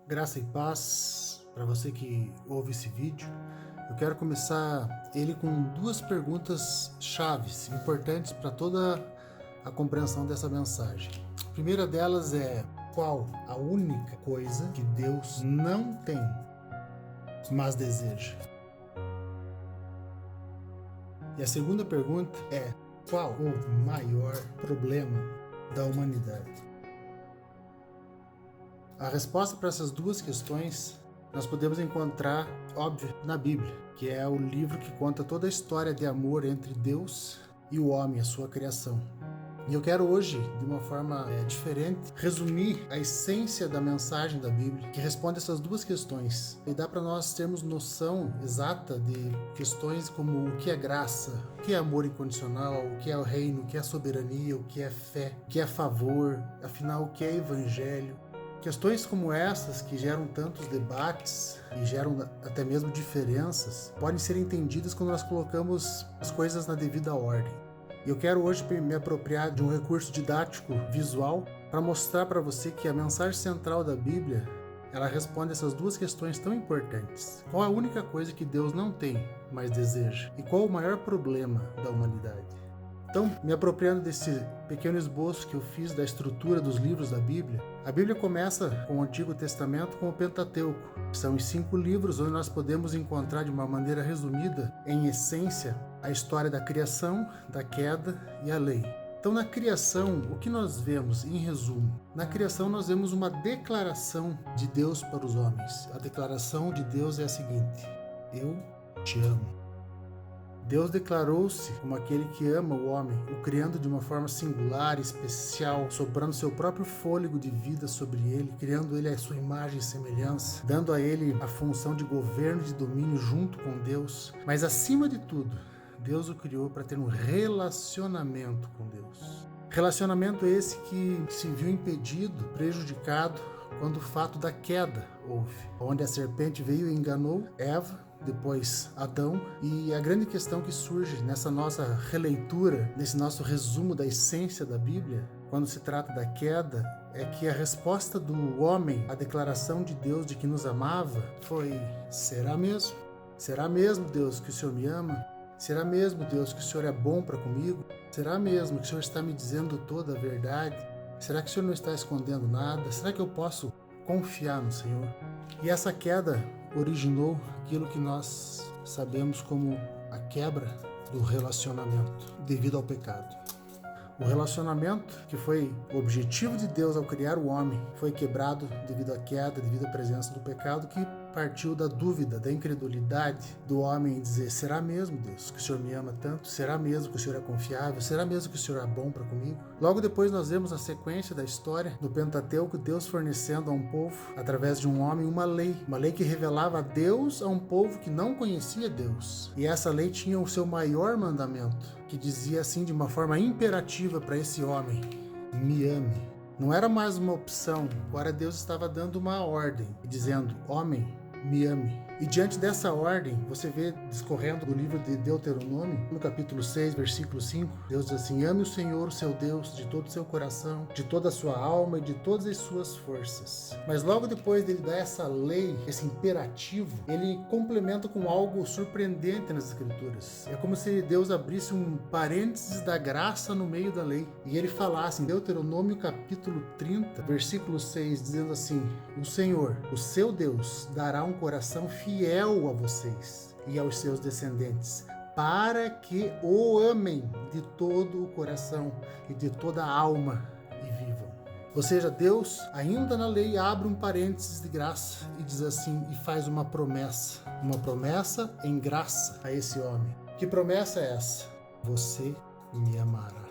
Graça e paz para você que ouve esse vídeo. Eu quero começar ele com duas perguntas chaves, importantes para toda a compreensão dessa mensagem. A primeira delas é: qual a única coisa que Deus não tem, mas deseja? E a segunda pergunta é: qual o maior problema da humanidade? A resposta para essas duas questões nós podemos encontrar, óbvio, na Bíblia, que é o livro que conta toda a história de amor entre Deus e o homem, a sua criação. E eu quero hoje, de uma forma diferente, resumir a essência da mensagem da Bíblia, que responde essas duas questões. E dá para nós termos noção exata de questões como o que é graça, o que é amor incondicional, o que é o reino, o que é soberania, o que é fé, o que é favor, afinal, o que é evangelho. Questões como essas, que geram tantos debates e geram até mesmo diferenças, podem ser entendidas quando nós colocamos as coisas na devida ordem. E eu quero hoje me apropriar de um recurso didático visual para mostrar para você que a mensagem central da Bíblia, ela responde essas duas questões tão importantes. Qual a única coisa que Deus não tem, mas deseja? E qual o maior problema da humanidade? Então, me apropriando desse pequeno esboço que eu fiz da estrutura dos livros da Bíblia, a Bíblia começa com o Antigo Testamento com o Pentateuco, que são os 5 livros onde nós podemos encontrar de uma maneira resumida, em essência, a história da criação, da queda e a lei. Então, na criação, o que nós vemos, em resumo? Na criação, nós vemos uma declaração de Deus para os homens. A declaração de Deus é a seguinte: eu te amo. Deus declarou-se como aquele que ama o homem, o criando de uma forma singular, especial, soprando seu próprio fôlego de vida sobre ele, criando ele à sua imagem e semelhança, dando a ele a função de governo e de domínio junto com Deus. Mas acima de tudo, Deus o criou para ter um relacionamento com Deus. Relacionamento esse que se viu impedido, prejudicado, quando o fato da queda houve, onde a serpente veio e enganou Eva, depois Adão, e a grande questão que surge nessa nossa releitura, nesse nosso resumo da essência da Bíblia, quando se trata da queda, é que a resposta do homem à declaração de Deus de que nos amava foi: será mesmo? Será mesmo, Deus, que o Senhor me ama? Será mesmo, Deus, que o Senhor é bom para comigo? Será mesmo que o Senhor está me dizendo toda a verdade? Será que o Senhor não está escondendo nada? Será que eu posso confiar no Senhor? E essa queda originou aquilo que nós sabemos como a quebra do relacionamento devido ao pecado. O relacionamento, que foi o objetivo de Deus ao criar o homem, foi quebrado devido à queda, devido à presença do pecado, que partiu da dúvida, da incredulidade do homem em dizer: será mesmo, Deus, que o Senhor me ama tanto? Será mesmo que o Senhor é confiável? Será mesmo que o Senhor é bom para comigo? Logo depois nós vemos a sequência da história do Pentateuco, Deus fornecendo a um povo, através de um homem, uma lei que revelava a Deus a um povo que não conhecia Deus. E essa lei tinha o seu maior mandamento, que dizia assim de uma forma imperativa para esse homem: me ame. Não era mais uma opção, agora Deus estava dando uma ordem, dizendo: homem, me ame. E diante dessa ordem, você vê discorrendo do livro de Deuteronômio, no capítulo 6, versículo 5, Deus diz assim: ame o Senhor, o seu Deus, de todo o seu coração, de toda a sua alma e de todas as suas forças. Mas logo depois dele dar essa lei, esse imperativo, ele complementa com algo surpreendente nas Escrituras. É como se Deus abrisse um parênteses da graça no meio da lei. E ele falasse em Deuteronômio capítulo 30, versículo 6, dizendo assim: o Senhor, o seu Deus, dará um coração fiel a vocês e aos seus descendentes, para que o amem de todo o coração e de toda a alma e vivam. Ou seja, Deus, ainda na lei, abre um parênteses de graça e diz assim, e faz uma promessa em graça a esse homem. Que promessa é essa? Você me amará.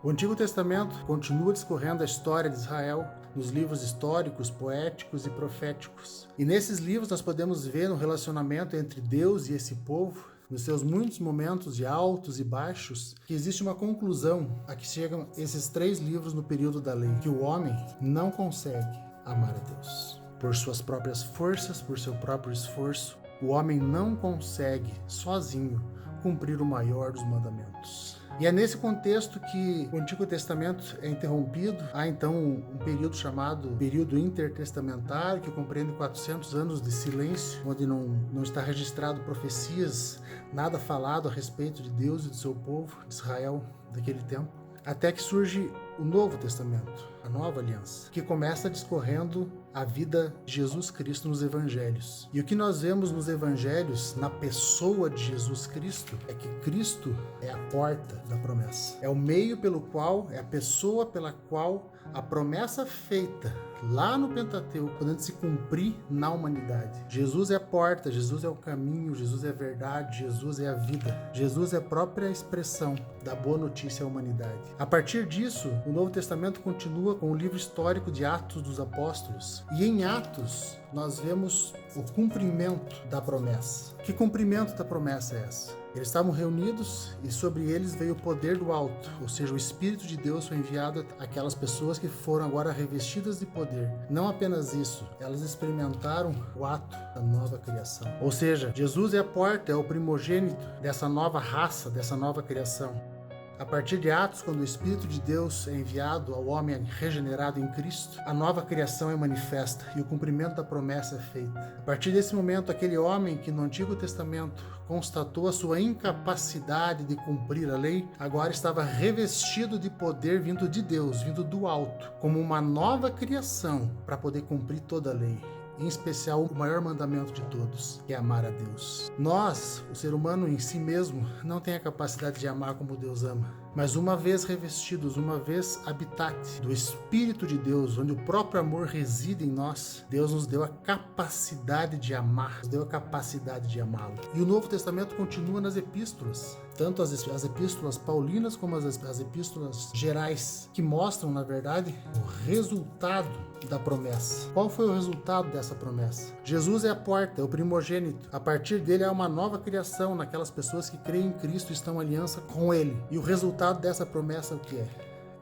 O Antigo Testamento continua discorrendo a história de Israel nos livros históricos, poéticos e proféticos. E nesses livros nós podemos ver no relacionamento entre Deus e esse povo, nos seus muitos momentos de altos e baixos, que existe uma conclusão a que chegam esses 3 livros no período da lei, que o homem não consegue amar a Deus. Por suas próprias forças, por seu próprio esforço, o homem não consegue, sozinho, cumprir o maior dos mandamentos. E é nesse contexto que o Antigo Testamento é interrompido. Há então um período chamado período intertestamentário, que compreende 400 anos de silêncio, onde não está registrado profecias, nada falado a respeito de Deus e do seu povo, de Israel daquele tempo. Até que surge o Novo Testamento, a Nova Aliança, que começa discorrendo a vida de Jesus Cristo nos Evangelhos. E o que nós vemos nos Evangelhos, na pessoa de Jesus Cristo, é que Cristo é a porta da promessa. É o meio pelo qual, é a pessoa pela qual a promessa feita lá no Pentateuco, podendo se cumprir na humanidade. Jesus é a porta, Jesus é o caminho, Jesus é a verdade, Jesus é a vida. Jesus é a própria expressão da boa notícia à humanidade. A partir disso, o Novo Testamento continua com o livro histórico de Atos dos Apóstolos. E em Atos, nós vemos o cumprimento da promessa. Que cumprimento da promessa é essa? Eles estavam reunidos e sobre eles veio o poder do alto, ou seja, o Espírito de Deus foi enviado àquelas pessoas que foram agora revestidas de poder. Não apenas isso, elas experimentaram o ato da nova criação. Ou seja, Jesus é a porta, é o primogênito dessa nova raça, dessa nova criação. A partir de Atos, quando o Espírito de Deus é enviado ao homem regenerado em Cristo, a nova criação é manifesta e o cumprimento da promessa é feito. A partir desse momento, aquele homem que no Antigo Testamento constatou a sua incapacidade de cumprir a lei, agora estava revestido de poder vindo de Deus, vindo do alto, como uma nova criação para poder cumprir toda a lei. Em especial o maior mandamento de todos, que é amar a Deus. Nós, o ser humano em si mesmo, não tem a capacidade de amar como Deus ama. Mas uma vez revestidos, uma vez habitate do Espírito de Deus, onde o próprio amor reside em nós, Deus nos deu a capacidade de amar, nos deu a capacidade de amá-lo. E o Novo Testamento continua nas epístolas, tanto as epístolas paulinas como as epístolas gerais, que mostram, na verdade, o resultado da promessa. Qual foi o resultado dessa promessa? Jesus é a porta, é o primogênito. A partir dele há uma nova criação naquelas pessoas que creem em Cristo e estão em aliança com ele. E o resultado dessa promessa é o que é?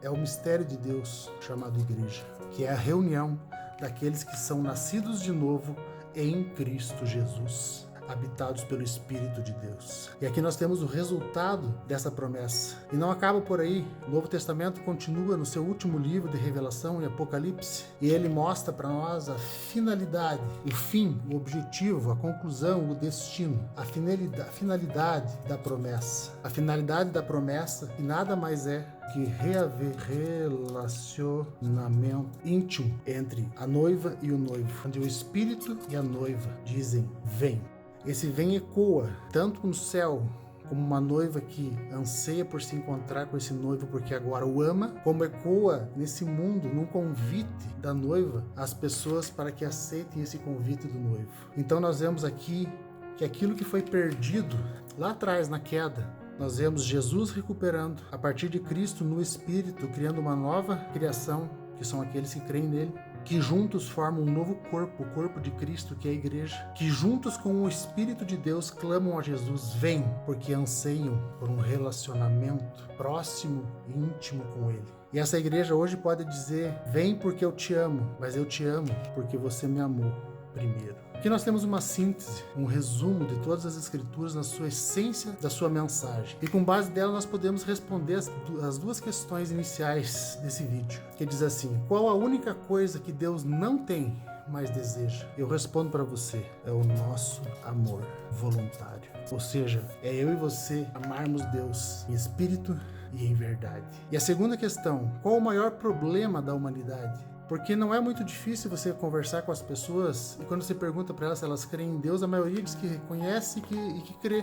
É o mistério de Deus chamado igreja, que é a reunião daqueles que são nascidos de novo em Cristo Jesus, habitados pelo Espírito de Deus. E aqui nós temos o resultado dessa promessa. E não acaba por aí. O Novo Testamento continua no seu último livro de Revelação, em Apocalipse, e ele mostra para nós a finalidade, o fim, o objetivo, a conclusão, o destino, a finalidade da promessa. A finalidade da promessa, que nada mais é que reaver relacionamento íntimo entre a noiva e o noivo, onde o Espírito e a noiva dizem: vem. Esse vem ecoa tanto no céu, como uma noiva que anseia por se encontrar com esse noivo porque agora o ama, como ecoa nesse mundo, num convite da noiva às pessoas para que aceitem esse convite do noivo. Então nós vemos aqui que aquilo que foi perdido lá atrás na queda, nós vemos Jesus recuperando a partir de Cristo no Espírito, criando uma nova criação, que são aqueles que creem nele, que juntos formam um novo corpo, o corpo de Cristo, que é a igreja, que juntos com o Espírito de Deus clamam a Jesus: vem, porque anseiam por um relacionamento próximo e íntimo com ele. E essa igreja hoje pode dizer: vem porque eu te amo, mas eu te amo porque você me amou primeiro. Aqui nós temos uma síntese, um resumo de todas as escrituras na sua essência da sua mensagem. E com base dela nós podemos responder as duas questões iniciais desse vídeo, que diz assim: qual a única coisa que Deus não tem, mas deseja? Eu respondo para você: é o nosso amor voluntário. Ou seja, é eu e você amarmos Deus em espírito e em verdade. E a segunda questão: qual o maior problema da humanidade? Porque não é muito difícil você conversar com as pessoas e quando você pergunta para elas se elas creem em Deus, a maioria diz que conhece e que crê,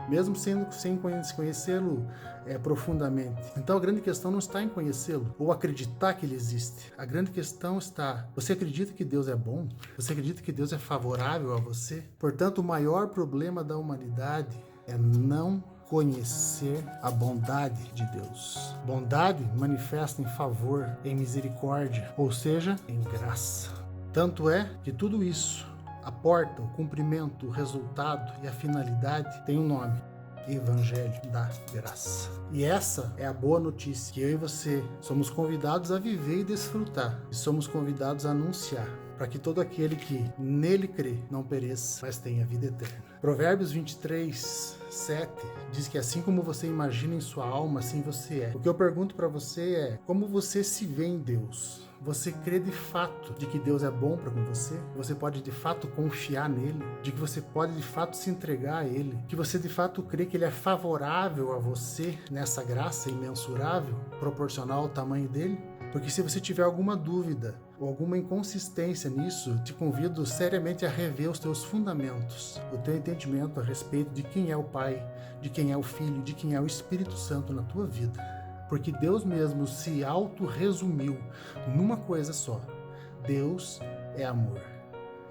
mesmo sem conhecê-lo profundamente. Então a grande questão não está em conhecê-lo ou acreditar que ele existe. A grande questão está: você acredita que Deus é bom? Você acredita que Deus é favorável a você? Portanto, o maior problema da humanidade é não conhecer a bondade de Deus. Bondade manifesta em favor, em misericórdia, ou seja, em graça. Tanto é que tudo isso, a porta, o cumprimento, o resultado e a finalidade, tem um nome: Evangelho da Graça. E essa é a boa notícia, que eu e você somos convidados a viver e desfrutar, e somos convidados a anunciar, para que todo aquele que nele crê não pereça, mas tenha vida eterna. Provérbios 23, 7 diz que assim como você imagina em sua alma, assim você é. O que eu pergunto para você é, como você se vê em Deus? Você crê de fato de que Deus é bom para com você? Você pode de fato confiar nele? De que você pode de fato se entregar a ele? Que você de fato crê que ele é favorável a você nessa graça imensurável, proporcional ao tamanho dele? Porque se você tiver alguma dúvida ou alguma inconsistência nisso, te convido seriamente a rever os teus fundamentos, o teu entendimento a respeito de quem é o Pai, de quem é o Filho, de quem é o Espírito Santo na tua vida. Porque Deus mesmo se auto-resumiu numa coisa só: Deus é amor.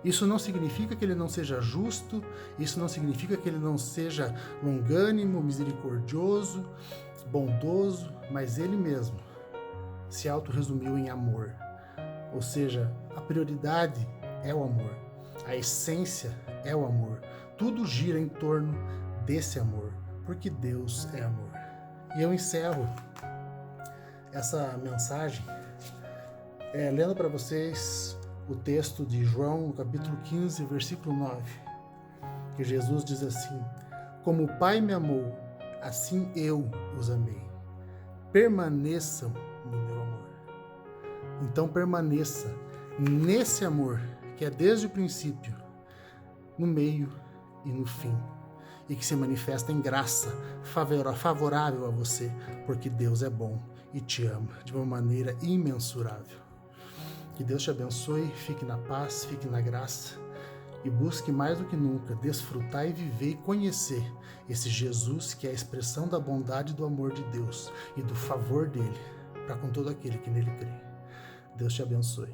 Isso não significa que ele não seja justo, isso não significa que ele não seja longânimo, misericordioso, bondoso, mas ele mesmo se auto-resumiu em amor. Ou seja, a prioridade é o amor, a essência é o amor. Tudo gira em torno desse amor, porque Deus é amor. E eu encerro essa mensagem lendo para vocês o texto de João, no capítulo 15, versículo 9, que Jesus diz assim: como o Pai me amou, assim eu os amei. Permaneçam no meu amor. Então permaneça nesse amor que é desde o princípio, no meio e no fim, e que se manifesta em graça favorável a você, porque Deus é bom e te ama de uma maneira imensurável. Que Deus te abençoe, fique na paz, fique na graça e busque mais do que nunca desfrutar e viver e conhecer esse Jesus que é a expressão da bondade e do amor de Deus e do favor dele para com todo aquele que nele crê. Deus te abençoe.